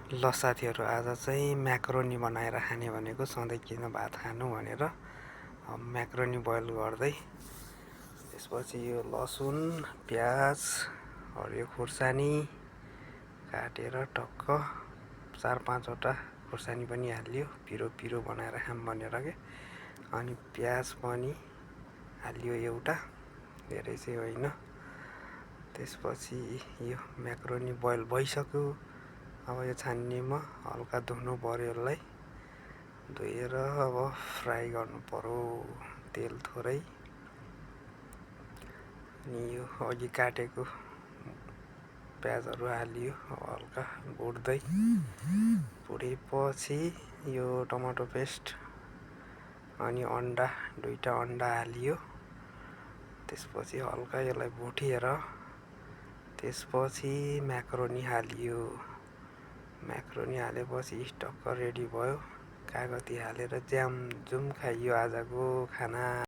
ल साथीहरू, आज चाहिँ म्याक्रोनी बनाएर खाने भनेको। सधैँ किन भात खानु भनेर म्याक्रोनी बोइल गर्दै, त्यसपछि यो लसुन, प्याज, हरियो खुर्सानी काटेर टक्क 4-5वटा खुर्सानी पनि हालियो, पिरो पिरो बनाएर खाम भनेर के। अनि प्याज पनि हालियो एउटा, धेरै चाहिँ होइन। त्यसपछि यो म्याक्रोनी बोइल भइसक्यो। अब यो छान्नीमा हल्का धुनु पर्यो, यसलाई धोएर अब फ्राई गर्नु पर्यो, तेल थोरै। अनि यो अघि काटेको प्याजहरू हालियो, हल्का भुटेपछि यो टमाटो पेस्ट अनि दुईटा अन्डा हालियो। त्यसपछि हल्का यसलाई भुटेर त्यसपछि म्याक्रोनी हालियो। म्याक्रोनी हालेपछि टक्क रेडी भयो। कागती हालेर ज्याम जुम खाइयो आजको खाना।